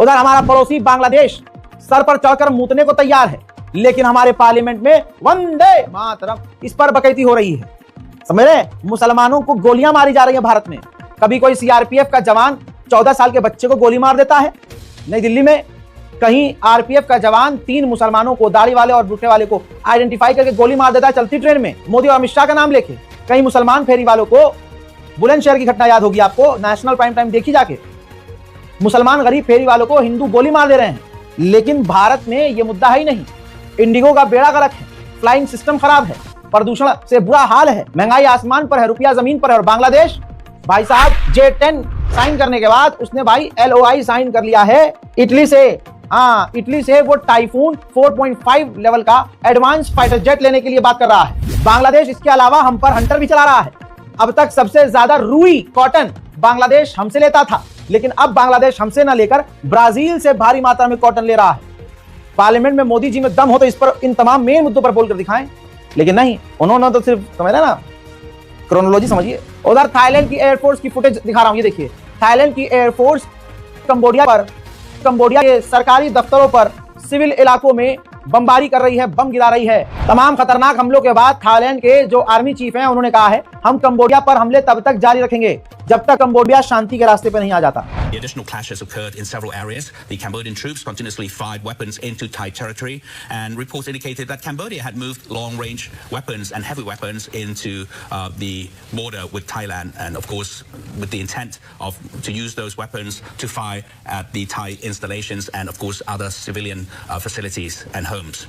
उधर हमारा पड़ोसी बांग्लादेश सर पर चढ़कर मूतने को तैयार है, लेकिन हमारे पार्लियामेंट में वंदे मातरम इस पर बकैती हो रही है। समझ रहे, मुसलमानों को गोलियां मारी जा रही है भारत में। कभी कोई सीआरपीएफ का जवान 14 साल के बच्चे को गोली मार देता है। नई दिल्ली में कहीं आरपीएफ का जवान 3 मुसलमानों को, दाढ़ी वाले और बूटे वाले को आइडेंटिफाई करके गोली मार देता है चलती ट्रेन में, मोदी और अमित शाह का नाम लेके। कहीं मुसलमान फेरी वालों को, बुलंदशहर की घटना याद होगी आपको, नेशनल प्राइम टाइम देखी जाके, मुसलमान गरीब फेरी वालों को हिंदू गोली मार दे रहे हैं। लेकिन भारत में यह मुद्दा है ही नहीं। इंडिगो का बेड़ा गर्क है, फ्लाइंग सिस्टम खराब है, प्रदूषण से बुरा हाल है, महंगाई आसमान पर है, रुपया जमीन पर है। और बांग्लादेश भाई साहब J10 साइन करने के बाद उसने भाई LOI साइन कर लिया है इटली से। इटली से वो टाइफून 4.5 लेवल का एडवांस फाइटर जेट लेने के लिए बात कर रहा है। बांग्लादेश इसके अलावा हम पर हंटर भी चला रहा है। अब तक सबसे ज्यादा रुई कॉटन बांग्लादेश हमसे लेता था, लेकिन अब बांग्लादेश हमसे न लेकर ब्राजील से भारी मात्रा में कॉटन ले रहा है। पार्लियामेंट में मोदी जी में दम हो तो इस पर, इन तमाम मेन मुद्दों पर बोलकर दिखाएं, लेकिन नहीं, उन्होंने तो सिर्फ समझ रहे ना, क्रोनोलॉजी समझिए। उधर थाईलैंड की एयरफोर्स की फुटेज दिखा रहा हूं, ये देखिए। थाईलैंड की एयरफोर्स कंबोडिया के सरकारी दफ्तरों पर, सिविल इलाकों में बमबारी कर रही है, बम गिरा रही है। तमाम खतरनाक हमलों के बाद थाईलैंड के जो आर्मी चीफ हैं, उन्होंने कहा है हम कंबोडिया पर हमले तब तक जारी रखेंगे जब तक कंबोडिया शांति के रास्ते पर नहीं आ जाता। The additional clashes occurred in several areas. The Cambodian troops continuously fired weapons into Thai territory, and reports indicated that Cambodia had moved long-range weapons and heavy weapons into the border with Thailand, and of course, with the intent to use those weapons to fire at the Thai installations and, of course, other civilian facilities and homes.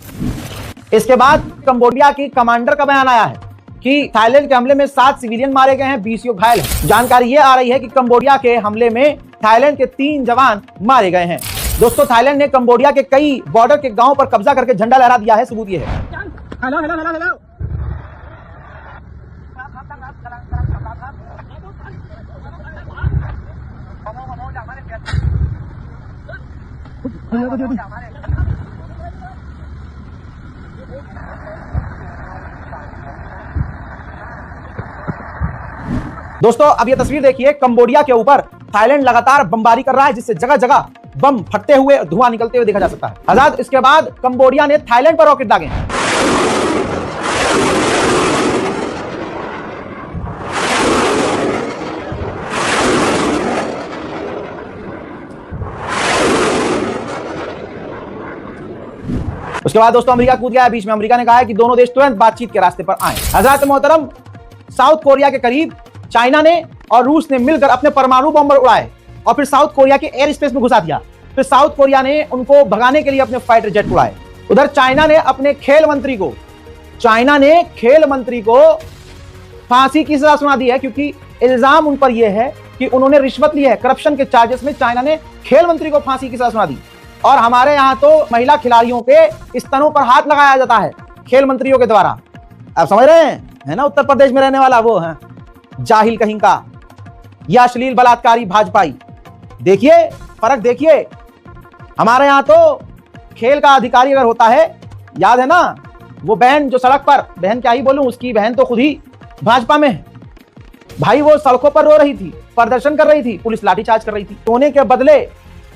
इसके बाद Cambodia की commander का बयान आया है कि Thailand के हमले में 7 सिविलियन मारे गए हैं, 20 लोग घायल हैं। जानकारी ये आ रही है कि कंबोडिया के हमले में थाईलैंड के 3 जवान मारे गए हैं। दोस्तों, थाईलैंड ने कंबोडिया के कई बॉर्डर के गांवों पर कब्जा करके झंडा लहरा दिया है। सबूत ये है। दोस्तों, अब ये तस्वीर देखिए। कंबोडिया के ऊपर थाईलैंड लगातार बमबारी कर रहा है, जिससे जगह जगह बम फटते हुए, धुआं निकलते हुए देखा जा सकता है। आजाद, इसके बाद कंबोडिया ने थाईलैंड पर रॉकेट दागे हैं। उसके बाद दोस्तों अमेरिका कूद गया बीच में। अमेरिका ने कहा है कि दोनों देश तुरंत बातचीत के रास्ते पर आए। हजरत मोहतरम, साउथ कोरिया के करीब चाइना ने और रूस ने मिलकर अपने परमाणु बॉम्बर उड़ाए और फिर साउथ कोरिया के एयर स्पेस में घुसा दिया। फिर साउथ कोरिया ने उनको भगाने के लिए अपने फाइटर जेट उड़ाए। उधर चाइना ने अपने खेल मंत्री को फांसी की सजा सुना दी है, क्योंकि इल्जाम उन पर यह है कि उन्होंने रिश्वत ली है। करप्शन के चार्जेस में चाइना ने खेल मंत्री को फांसी की सजा सुना दी। और हमारे यहाँ तो महिला खिलाड़ियों के स्तनों पर हाथ लगाया जाता है खेल मंत्रियों के द्वारा। आप समझ रहे हैं, है ना, उत्तर प्रदेश में रहने वाला वो है जाहिल कहीं का, या अश्लील बलात्कारी भाजपाई। देखिए फर्क, देखिए। हमारे यहां तो खेल का अधिकारी अगर होता है, याद है ना वो बहन जो सड़क पर, बहन क्या ही बोलूं, उसकी बहन तो खुद ही भाजपा में है भाई। वो सड़कों पर रो रही थी, प्रदर्शन कर रही थी, पुलिस लाठीचार्ज कर रही थी। सोने के बदले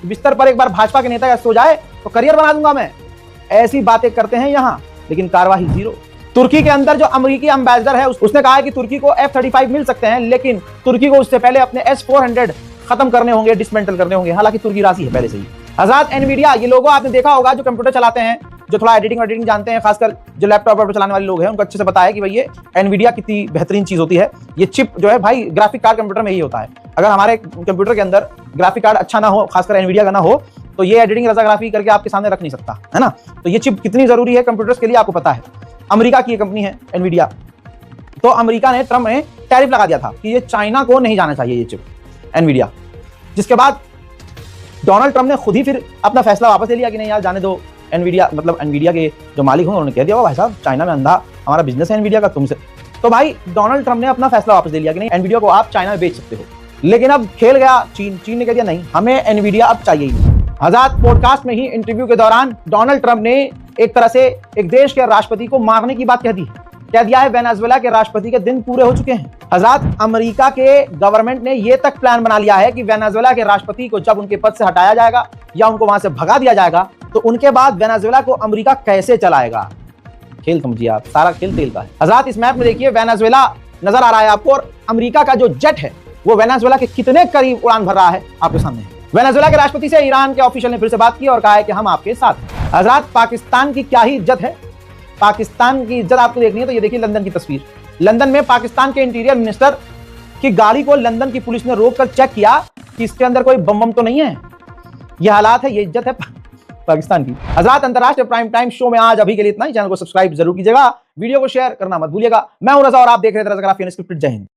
बिस्तर पर एक बार भाजपा के नेता सो जाए तो करियर बना दूंगा मैं, ऐसी बातें करते हैं यहां, लेकिन कार्रवाई जीरो। तुर्की के अंदर जो अमेरिकी एम्बेसडर है, उसने कहा है कि तुर्की को F-35 मिल सकते हैं, लेकिन तुर्की को उससे पहले अपने S-400 खत्म करने होंगे, डिसमेंटल करने होंगे। हालांकि तुर्की राजी है पहले से ही। हजरत एनवीडिया, ये लोगों आपने देखा होगा जो कंप्यूटर चलाते हैं, जो थोड़ा एडिटिंग जानते हैं, खासकर जो लैपटॉप पर चलाने वाले लोग हैं, उनको अच्छे से पता है कि भाई ये एनवीडिया कितनी बेहतरीन चीज होती है। ये चिप जो है भाई, ग्राफिक कार्ड कंप्यूटर में ही होता है। अगर हमारे कंप्यूटर के अंदर ग्राफिक कार्ड अच्छा ना हो, खासकर एनवीडिया का ना हो, तो ये एडिटिंग रजाग्राफी करके आपके सामने रख नहीं सकता, है ना। तो ये चिप कितनी जरूरी है कंप्यूटर्स के लिए आपको पता है। अमेरिका की ये कंपनी है एनवीडिया। तो अमेरिका ने, ट्रम्प ने टैरिफ लगा दिया था कि ये चाइना को नहीं जाना चाहिए ये चिप एनवीडिया, जिसके बाद डोनाल्ड ट्रम्प ने खुद ही फिर अपना फैसला वापस ले लिया कि नहीं यार जाने दो। एनवीडिया, मतलब एनवीडिया के जो मालिक हैं, उन्होंने कह दिया भाई साहब चाइना में अंधा हमारा बिजनेस है एनवीडिया का तुमसे। तो भाई डोनाल्ड ट्रम्प ने अपना फैसला वापस ले लिया कि नहीं, एनवीडिया को आप चाइना में बेच सकते हो। लेकिन अब खेल गया चीन ने कह दिया नहीं, हमें एनवीडिया अब चाहिए ही। आजाद पॉडकास्ट में ही इंटरव्यू के दौरान डोनाल्ड ट्रम्प ने एक तरह से एक देश के राष्ट्रपति को मारने की बात कह दी। कह दिया है वेनेजुएला के राष्ट्रपति के दिन पूरे हो चुके हैं। हजरत अमेरिका के गवर्नमेंट ने यह तक प्लान बना लिया है कि वेनेजुएला के राष्ट्रपति को जब उनके पद से हटाया जाएगा या उनको वहां से भगा दिया जाएगा तो उनके बाद वेनेजुएला को अमेरिका कैसे चलाएगा। खेल समझिए आप, सारा खेल तेल का है। हजरत इस मैप में देखिए वेनेजुएला नजर आ रहा है आपको और अमेरिका का जो जेट है वो वेनेजुएला के कितने करीब उड़ान भर रहा है आपके सामने है। वेनेजुएला के राष्ट्रपति से ईरान के ऑफिशियल ने फिर से बात की और कहा है कि हम आपके साथ हैं। हजरत पाकिस्तान की क्या ही इज्जत है, पाकिस्तान की इज्जत आपको देखनी है तो ये देखिए लंदन की तस्वीर। लंदन में पाकिस्तान के इंटीरियर मिनिस्टर की गाड़ी को लंदन की पुलिस ने रोककर चेक किया कि इसके अंदर कोई बम तो नहीं है। ये हालात है, ये इज्जत है पाकिस्तान की। हजरत अंतरराष्ट्रीय प्राइम टाइम शो में आज अभी के लिए इतना ही। चैनल को सब्सक्राइब जरूर कीजिएगा, वीडियो को शेयर करना मत भूलिएगा। मैं हूं रजा और आप देख रहे थे रज़ा ग्राफी अनस्क्रिप्टेड। जय हिंद।